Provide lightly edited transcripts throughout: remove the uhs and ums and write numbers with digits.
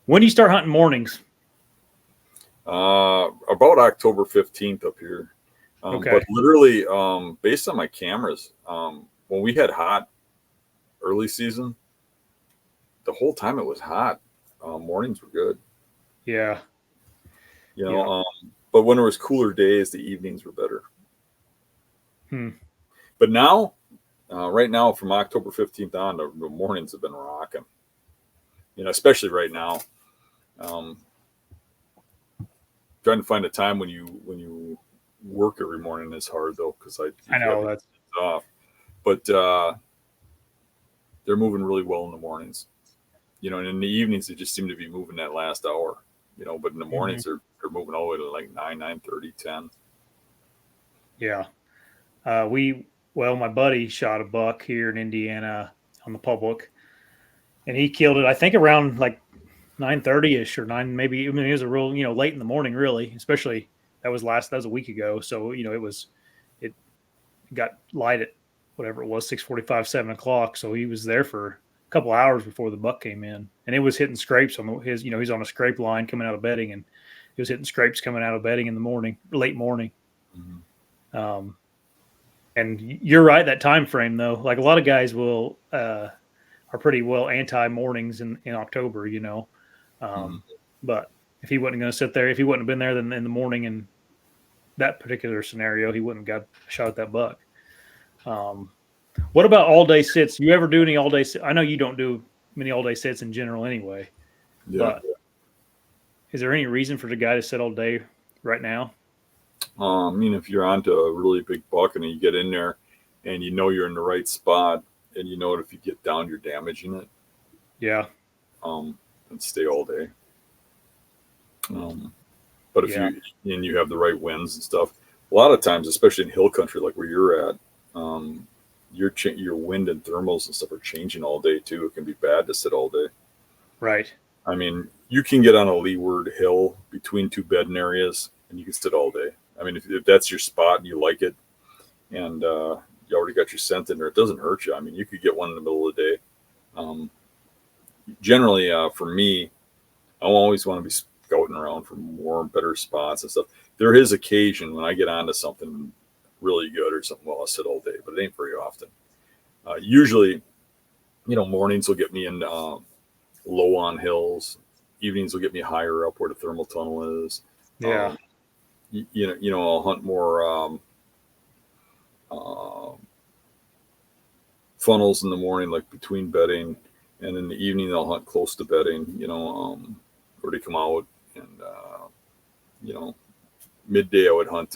When do you start hunting mornings? About October 15th up here. Okay. But literally, based on my cameras, when we had hot early season, the whole time it was hot. Mornings were good, Yeah. you know. Yeah. But when there was cooler days, the evenings were better. Hmm. But now, right now, from October 15th on, the mornings have been rocking. Especially right now. Um, Trying to find a time when you work every morning is hard though, because I you have know your that's days off. But they're moving really well in the mornings. And in the evenings they just seem to be moving that last hour. But in the mhm. mornings they're moving all the way to like 9:30, 10. Yeah. My buddy shot a buck here in Indiana on the public, and he killed it. I think around like 9:30 ish or nine, maybe. I mean, it was a real, late in the morning, really. Especially that was a week ago. So it got light at whatever it was, 6:45, 7 o'clock. So he was there for a couple hours before the buck came in, and it was hitting scrapes on his. He's on a scrape line coming out of bedding, and he was hitting scrapes coming out of bedding in the morning, late morning. Mm-hmm. Um, and you're right, that time frame though. Like a lot of guys will are pretty well anti mornings in October, Mm-hmm. Um, but if he wasn't going to sit there, if he wouldn't have been there, then in the morning in that particular scenario, he wouldn't have got a shot at that buck. Um, what about all day sits? You ever do any all day? I know you don't do many all day sits in general anyway, Yeah. but is there any reason for the guy to sit all day right now? If you're onto a really big buck and you get in there and you're in the right spot and that if you get down you're damaging it, Yeah, um, and stay all day. Um, but if yeah, you have the right winds and stuff, a lot of times, especially in hill country like where you're at, your wind and thermals and stuff are changing all day too. It can be bad to sit all day. right. I mean, you can get on a leeward hill between two bedding areas and you can sit all day. I mean, if that's your spot and you like it, and you already got your scent in there, it doesn't hurt you. I mean, you could get one in the middle of the day. Um, Generally, for me, I always want to be scouting around for more better spots and stuff. There is occasion when I get onto something really good or something, well, I'll sit all day, but it ain't very often. Usually, mornings will get me in low on hills. Evenings will get me higher up where the thermal tunnel is. Yeah, Um, I'll hunt more uh, funnels in the morning, like between bedding, and in the evening I'll hunt close to bedding. Where they come out, and you know, midday I would hunt.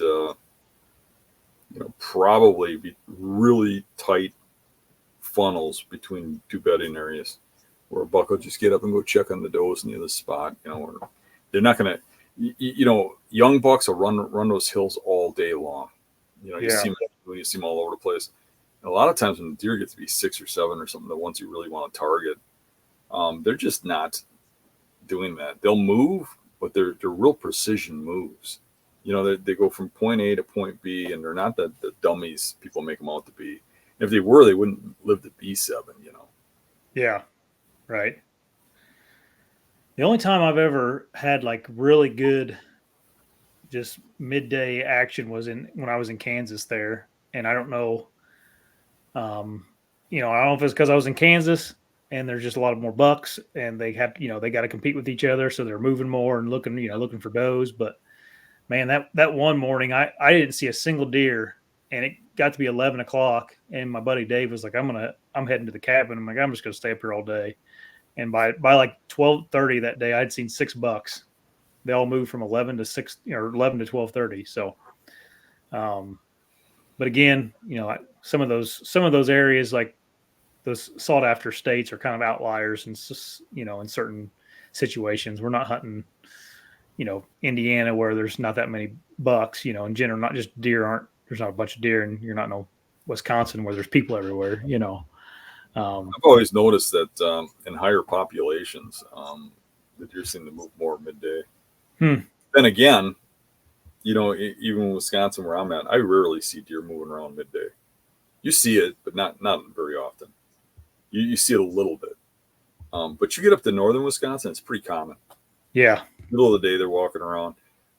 Probably be really tight funnels between two bedding areas, where a buck will just get up and go check on the does in the other spot. Or they're not gonna. Young bucks will run those hills all day long. You yeah, see them when you see them all over the place. And a lot of times when the deer get to be 6 or 7 or something, the ones you really want to target, they're just not doing that. They'll move, but they're real precision moves. They go from point A to point B, and they're not the dummies people make them out to be. If they were, they wouldn't live to be 7. yeah, right. The only time I've ever had like really good just midday action was in when I was in Kansas there, and I don't know, um, I don't know if it's because I was in Kansas and there's just a lot of more bucks, and they have, they got to compete with each other, so they're moving more and looking, looking for does. But man, that one morning, I didn't see a single deer, and it got to be 11 o'clock, and my buddy Dave was like, I'm heading to the cabin. I'm like, I'm just gonna stay up here all day. And by like 12:30 that day, I'd seen 6 bucks. They all moved from 11 to 6 or 11 to 12:30. So, um, but again, some of those areas like those sought after states are kind of outliers, and in certain situations, we're not hunting, Indiana where there's not that many bucks. In general, not just deer aren't there's not a bunch of deer, and you're not in Wisconsin where there's people everywhere. Um, I've always noticed that in higher populations, the deer seem to move more midday. hmm, Then again, even in Wisconsin where I'm at, I rarely see deer moving around midday. You see it, but not very often. You see it a little bit. But you get up to northern Wisconsin, it's pretty common. Yeah. Middle of the day, they're walking around,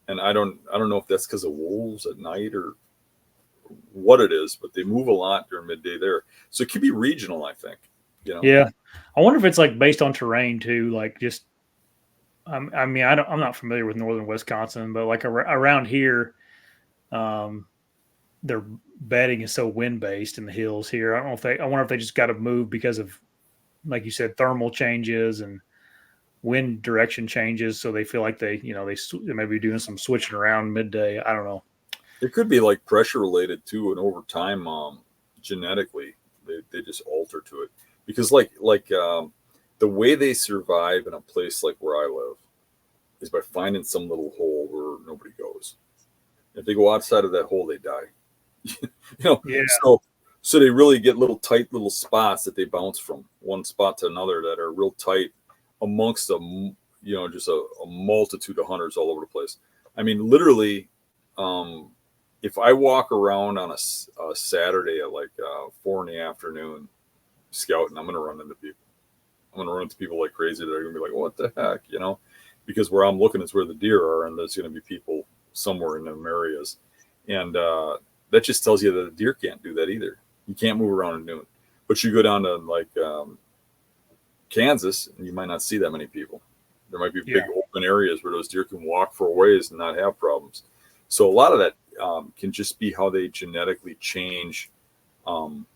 and I don't know if that's because of wolves at night or what it is, but they move a lot during midday there. So it could be regional, I think. You know, Yeah. I wonder if it's like based on terrain too, like just I mean, I'm not familiar with northern Wisconsin, but like around here, um, their bedding is so wind based in the hills here. I don't know if they. I wonder if they just got to move because of, like you said, thermal changes and wind direction changes, so they feel like they may be doing some switching around midday. I don't know. it could be like pressure related too, and over time, genetically, they just alter to it because the way they survive in a place like where I live is by finding some little hole where nobody goes. If they go outside of that hole, they die. you know, Yeah. so they really get little tight little spots that they bounce from one spot to another that are real tight amongst just a multitude of hunters all over the place. I mean, literally, um, if I walk around on a Saturday at like 4 in the afternoon scouting, I'm going to run into people. I'm going to run into people like crazy that are going to be like, "What the heck?" Because where I'm looking is where the deer are, and there's going to be people somewhere in them areas, and that just tells you that the deer can't do that either. You can't move around at noon, but you go down to like Kansas, and you might not see that many people. There might be big Yeah. open areas where those deer can walk for a ways and not have problems. So a lot of that can just be how they genetically change um,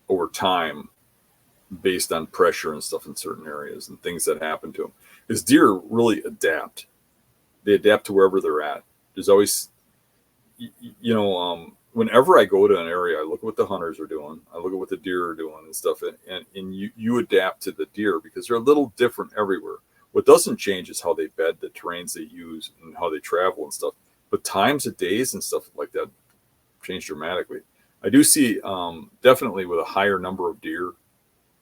over time based on pressure and stuff in certain areas and things that happen to them. Because deer really adapt. They adapt to wherever they're at. There's always, whenever I go to an area, I look at what the hunters are doing. I look at what the deer are doing and stuff. And you adapt to the deer because they're a little different everywhere. What doesn't change is how they bed, the terrains they use, and how they travel and stuff. But times of days and stuff like that change dramatically. I do see definitely with a higher number of deer,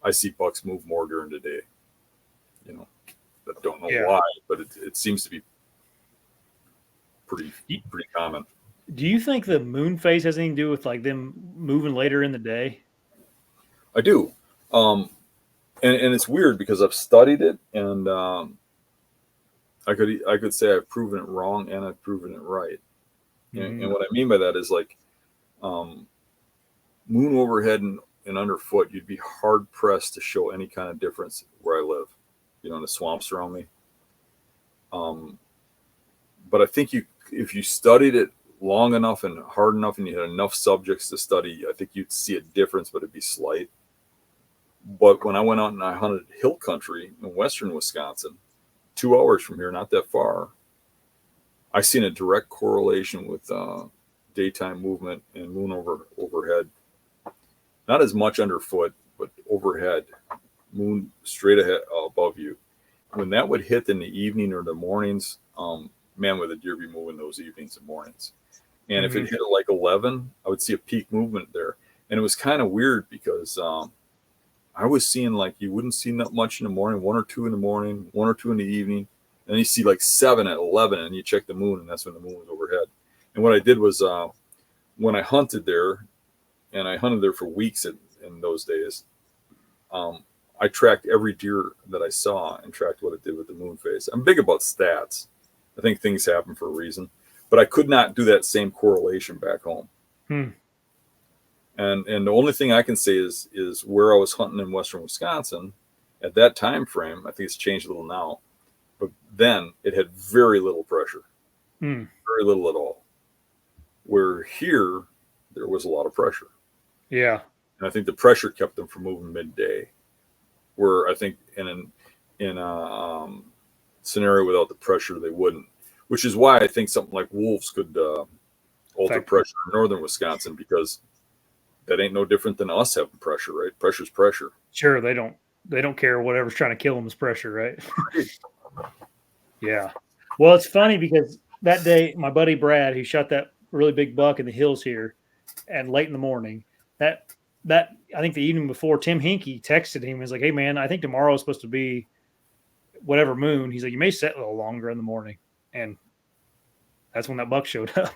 I see bucks move more during the day. You know, I don't know Yeah. why, but it seems to be pretty Do pretty common. do you think the moon phase has anything to do with like them moving later in the day? I do, and it's weird because I've studied it, and I could say I've proven it wrong and I've proven it right. And Hmm. what I mean by that is like um, moon overhead and underfoot, you'd be hard pressed to show any kind of difference where I live. In the swamps around me. Um, but I think if you studied it long enough and hard enough, and you had enough subjects to study, I think you'd see a difference, but it'd be slight. But when I went out and I hunted hill country in western Wisconsin, 2 hours from here, not that far, I seen a direct correlation with daytime movement and moon overhead. Not as much underfoot, but overhead, moon straight ahead above you. When that would hit in the evening or the mornings, man, would the deer be moving those evenings and mornings. And if it Hmm. hit at like 11, I would see a peak movement there. And it was kind of weird because I was seeing like you wouldn't see that much in the morning, one or two in the morning, one or two in the evening. And then you see like 7 at 11, and you check the moon, and that's when the moon was overhead. And what I did was when I hunted there, and I hunted there for weeks in those days, um, I tracked every deer that I saw and tracked what it did with the moon phase. I'm big about stats. I think things happen for a reason, but I could not do that same correlation back home. Hmm. And the only thing I can say is where I was hunting in western Wisconsin at that time frame. I think it's changed a little now, but then it had very little pressure, Hmm. very little at all. Where here there was a lot of pressure, Yeah. and I think the pressure kept them from moving midday. Where I think in a scenario without the pressure they wouldn't, which is why I think something like wolves could alter Fact. pressure in northern Wisconsin because that ain't no different than us having pressure, right? Pressure's pressure. Sure. They don't care whatever's trying to kill them is pressure, right? Right. Yeah. Well, it's funny because that day, my buddy Brad, he shot that really big buck in the hills here, and late in the morning, that that I think the evening before, Tim Hinkie texted him. He's like, "Hey man, I think tomorrow is supposed to be whatever moon." He's like, "You may set a little longer in the morning," and that's when that buck showed up.